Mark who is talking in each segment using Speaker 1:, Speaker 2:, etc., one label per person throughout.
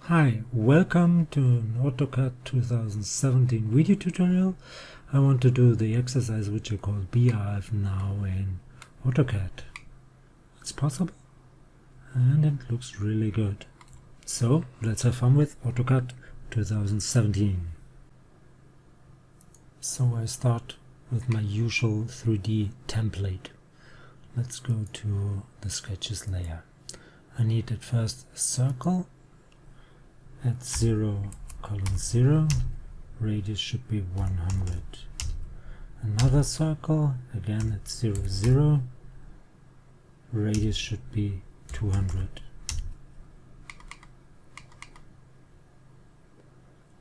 Speaker 1: Hi, welcome to an Autocad 2017 video tutorial. I want to do the exercise which I call Beehive now in Autocad. It's possible and it looks really good. So let's have fun with Autocad 2017. So I start with my usual 3D template. Let's go to the sketches layer. I need at first a circle at 0, 0, radius should be 100. Another circle, again at 0, 0, radius should be 200.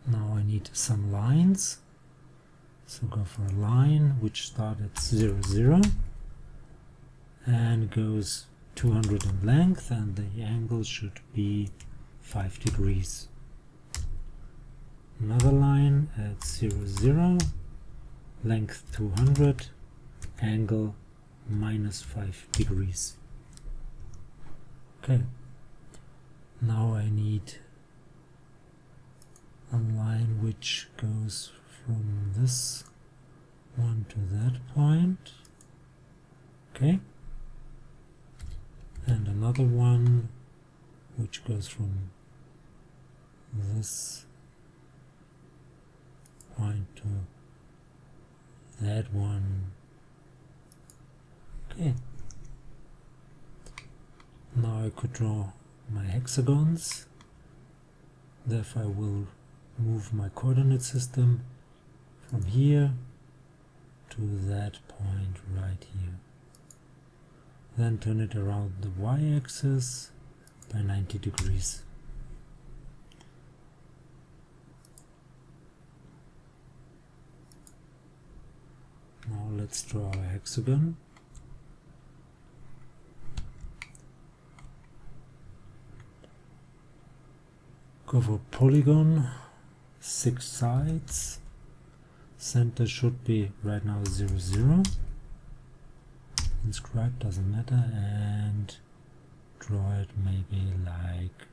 Speaker 1: Now I need some lines, so go for a line which starts at 0, 0 and goes 200 in length, and the angle should be 5 degrees. Another line at 0, 0, length 200, angle minus 5 degrees. Okay, now I need a line which goes from this one to that point. Okay, and another one which goes from this point to that one. Okay, now I could draw my hexagons. Therefore I will move my coordinate system from here to that point right here. Then turn it around the y-axis by 90 degrees. Now let's draw a hexagon. Go for polygon, 6 sides. Center should be right now 0, 0. Inscribe, doesn't matter, and draw it maybe like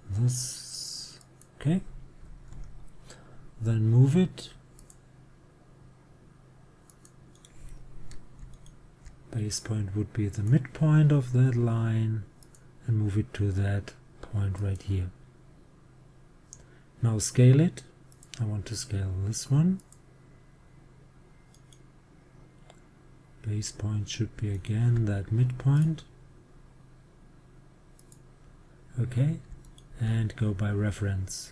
Speaker 1: this. Okay, then move it. Base point would be the midpoint of that line, and move it to that point right here. Now scale it. I want to scale this one. Base point should be again that midpoint. Okay, and go by reference.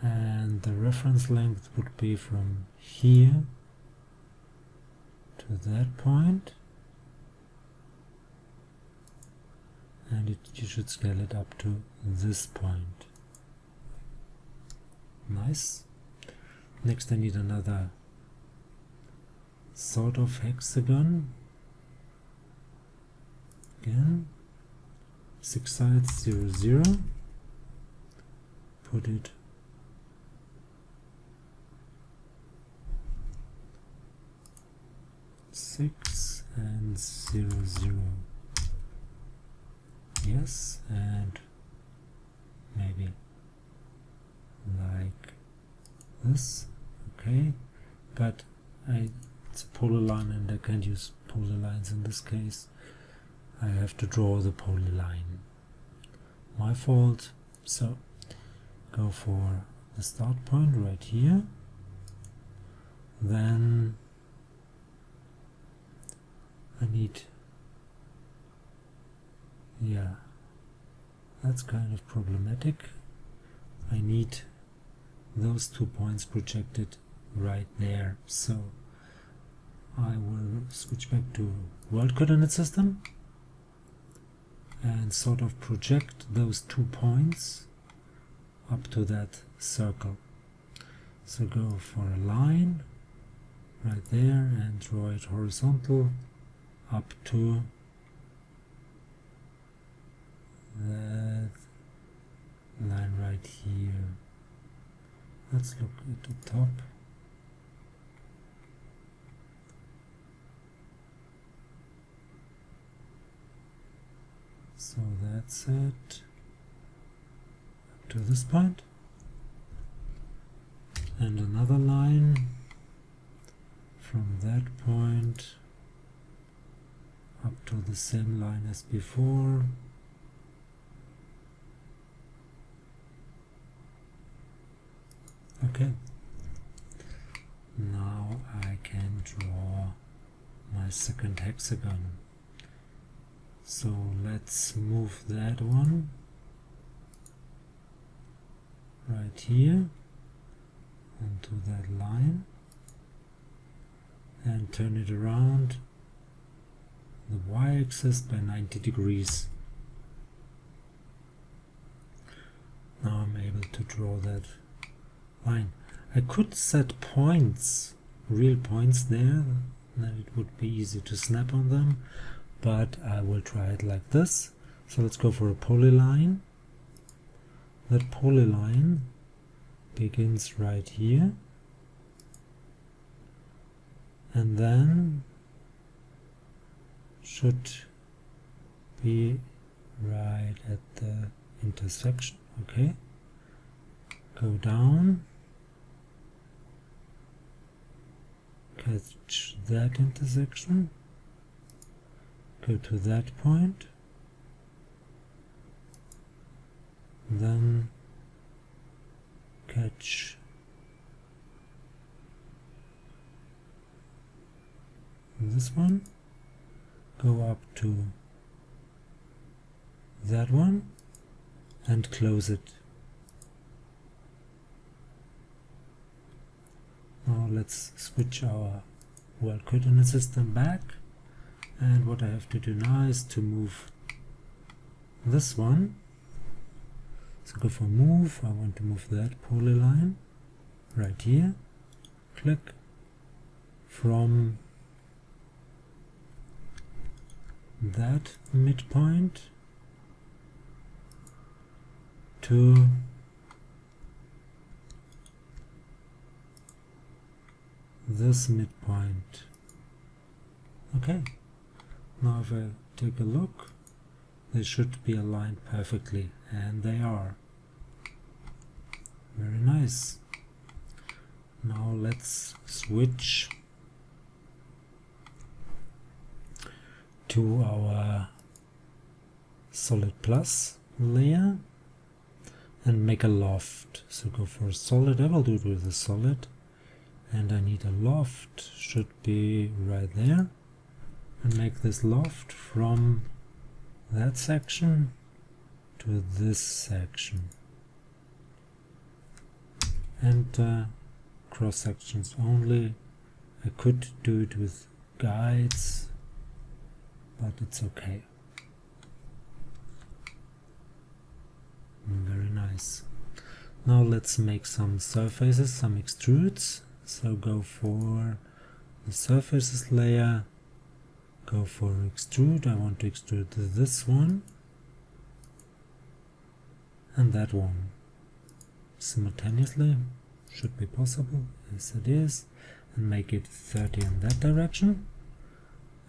Speaker 1: And the reference length would be from here to that point, and you should scale it up to this point. Nice. Next I need another sort of hexagon. Again, 6 sides, 0, 0. Put it six and 0, 0. Yes, and maybe like this. Okay, but it's a polyline and I can't use polylines in this case. I have to draw the polyline. My fault. So go for the start point right here. Then I need, yeah, that's kind of problematic. I need those 2 points projected right there. So I will switch back to world coordinate system and sort of project those 2 points up to that circle. So go for a line right there and draw it horizontal up to that line right here. Let's look at the top. So that's it up to this point, and another line from that point up to the same line as before. Okay, now I can draw my second hexagon. So let's move that one right here onto that line and turn it around the y-axis by 90 degrees. Now I'm able to draw that line. I could set points, real points there, then it would be easy to snap on them, but I will try it like this. So let's go for a polyline. That polyline begins right here and then should be right at the intersection. Okay, go down, catch that intersection, go to that point, then catch this one, go up to that one and close it. Now let's switch our world coordinate system back, and what I have to do now is to move this one. So go for move, I want to move that polyline right here, click from that midpoint to this midpoint. Okay, now if I take a look, they should be aligned perfectly, and they are. Very nice. Now let's switch to our solid plus layer and make a loft. So go for a solid, I will do it with a solid, and I need a loft, should be right there, and make this loft from that section to this section, and cross sections only. I could do it with guides, but it's okay. Very nice. Now let's make some surfaces, some extrudes. So go for the surfaces layer, go for extrude. I want to extrude this one and that one simultaneously. Should be possible, yes it is, and make it 30 in that direction,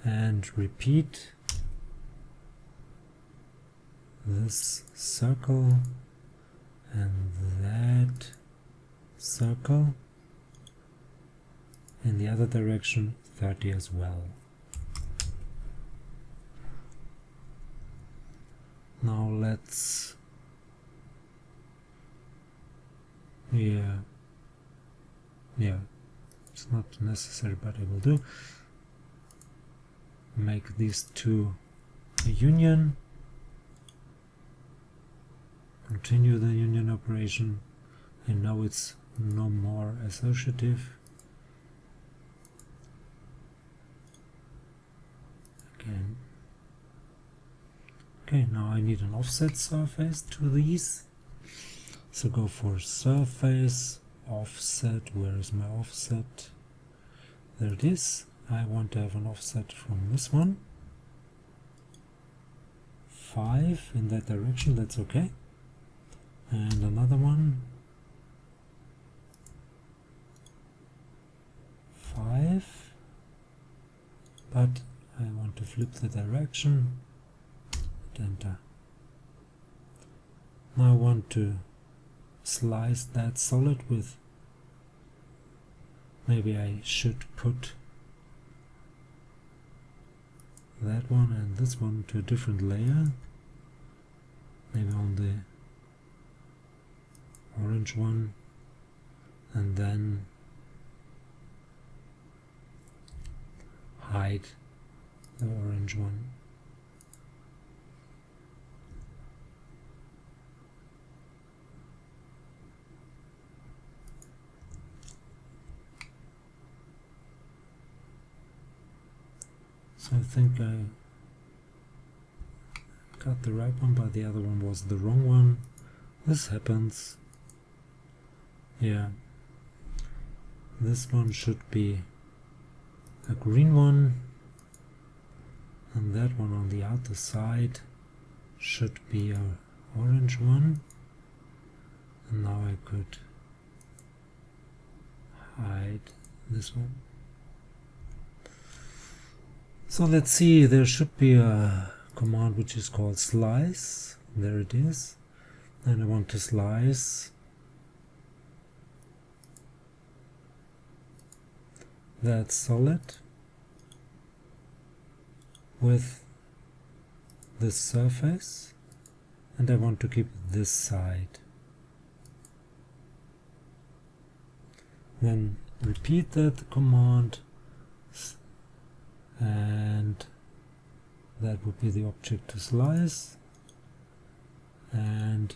Speaker 1: and repeat this circle and that circle in the other direction, 30 as well. Now let's yeah, it's not necessary, but I will do. Make these two a union, continue the union operation, and now it's no more associative. Again. Okay, now I need an offset surface to these. So go for surface, offset. Where is my offset? There it is. I want to have an offset from this one. 5 in that direction, that's okay. And another one. 5. But I want to flip the direction. Enter. Now I want to slice that solid with, maybe I should put that one and this one to a different layer, maybe on the orange one, and then hide the orange one. So I think I got the right one, but the other one was the wrong one. This happens. Yeah, this one should be a green one, and that one on the outer side should be a orange one. And now I could hide this one. So let's see, there should be a command which is called slice. There it is. And I want to slice that solid with this surface, and I want to keep this side. Then repeat that command, and that would be the object to slice, and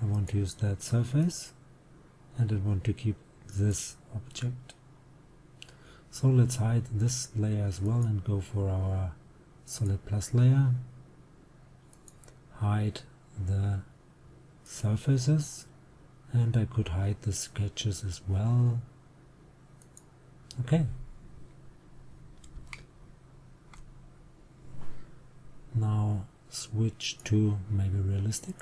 Speaker 1: I want to use that surface, and I want to keep this object. So let's hide this layer as well and go for our solid plus layer. Hide the surfaces, and I could hide the sketches as well. Okay. Now switch to maybe realistic.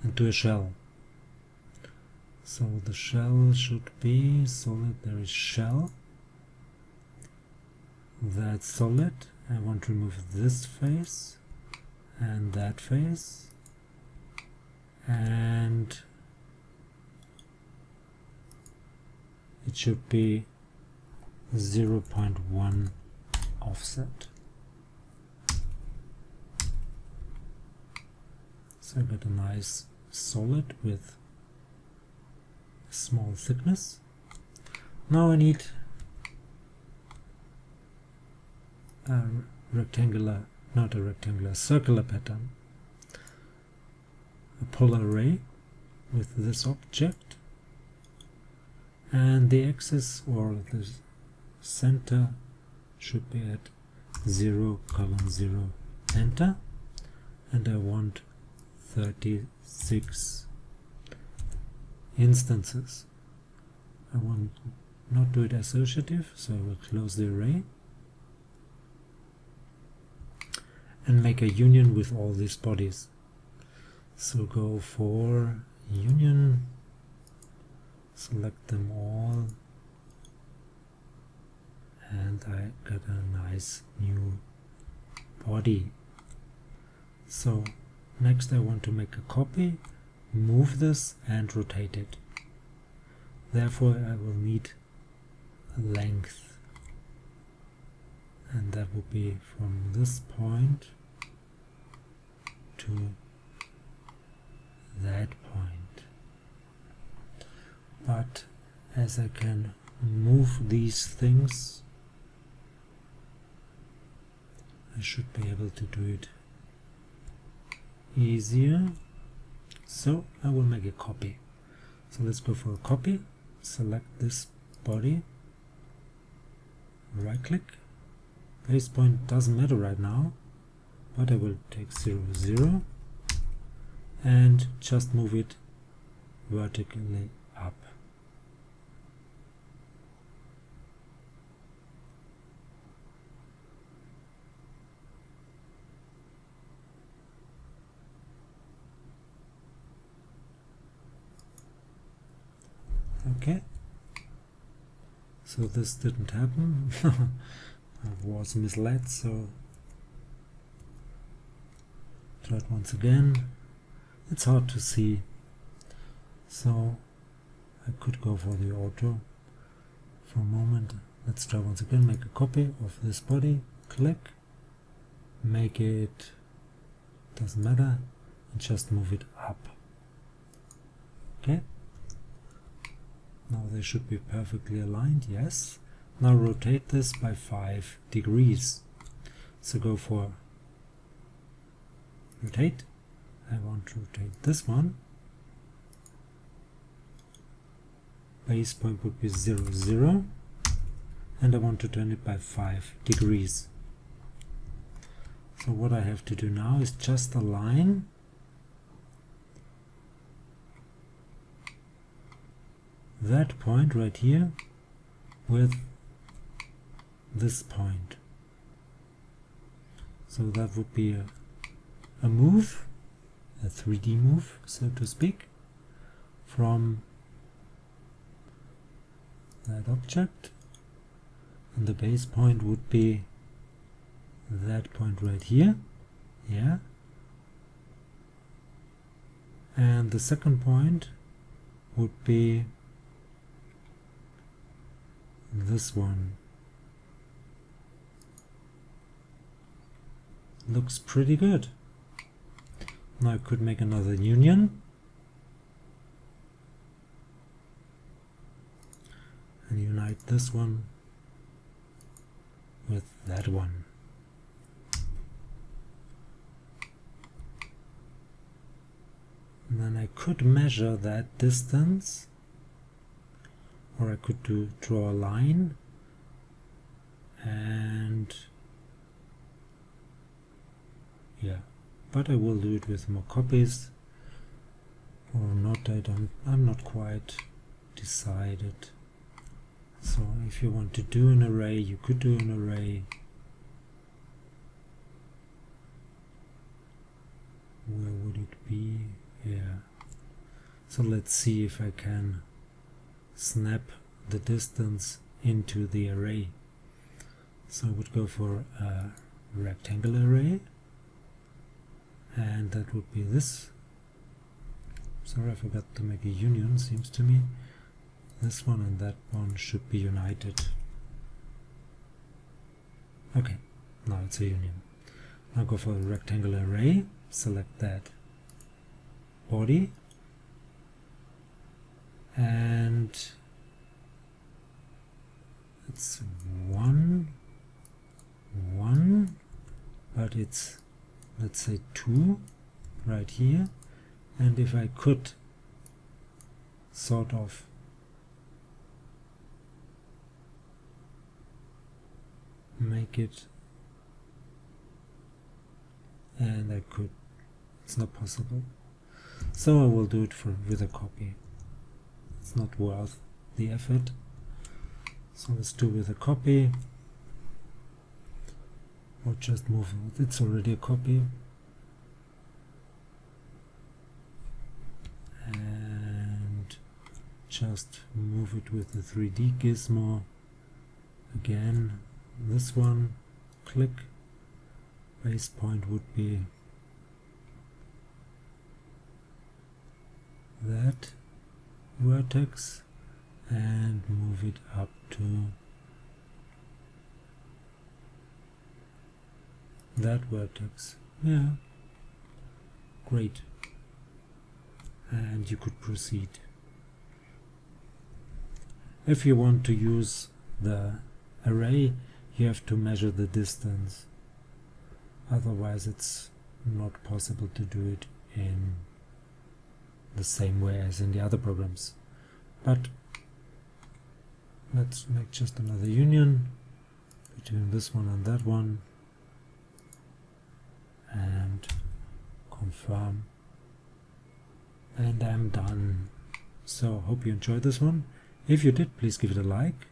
Speaker 1: And to a shell. So the shell should be solid. There is shell. That's solid. I want to remove this face and that face, and it should be 0.1 offset. So I got a nice solid with small thickness. Now I need a rectangular, not a rectangular, circular pattern. A polar array with this object, and the axis or the center should be at 0, 0, enter, and I want 36 instances. I want not do it associative, so I will close the array and make a union with all these bodies. So go for union, select them all, and I got a nice new body. So next I want to make a copy, move this and rotate it. Therefore I will need a length, and that will be from this point to that point. But as I can move these things, I should be able to do it easier. So I will make a copy. So let's go for a copy, select this body, right click, base point doesn't matter right now, but I will take 0, 0 and just move it vertically up. Okay, so this didn't happen. I was misled, so Try it once again. It's hard to see, so I could go for the auto for a moment. Let's try once again. Make a copy of this body, click, make it, doesn't matter, and just move it up. Okay, now they should be perfectly aligned. Yes. Now rotate this by 5 degrees. So go for rotate. I want to rotate this one. Base point would be 0, 0, and I want to turn it by 5 degrees. So what I have to do now is just align that point right here with this point. So that would be a move, a 3D move, so to speak, from that object, and the base point would be that point right here, yeah, and the second point would be this one. Looks pretty good. Now I could make another union and unite this one with that one. And then I could measure that distance, or I could draw a line and yeah, but I will do it with more copies or not. I'm not quite decided. So if you want to do an array, you could do an array. Where would it be? Yeah. So let's see if I can snap the distance into the array. So I would go for a rectangle array, and that would be this. Sorry, I forgot to make a union, seems to me. This one and that one should be united. Okay, now it's a union. Now go for a rectangle array, select that body, and it's 1, 1, but it's, let's say, 2 right here. And if I could sort of make it, and I could, it's not possible, so I will do it with a copy. It's not worth the effort, so let's do with a copy, or just move it. It's already a copy, and just move it with the 3D gizmo. Again, this one, click, base point would be that vertex, and move it up to that vertex. Yeah, great. And you could proceed. If you want to use the array, you have to measure the distance, otherwise it's not possible to do it in the same way as in the other programs. But let's make just another union between this one and that one, and confirm, and I'm done. So hope you enjoyed this one. If you did, please give it a like,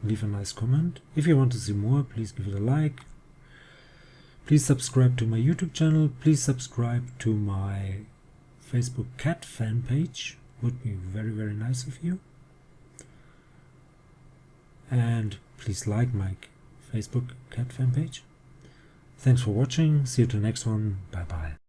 Speaker 1: leave a nice comment. If you want to see more, please give it a like. Please subscribe to my YouTube channel. Please subscribe to my Facebook cat fan page. Would be very, very nice of you. And please like my Facebook cat fan page. Thanks for watching. See you to the next one. Bye bye.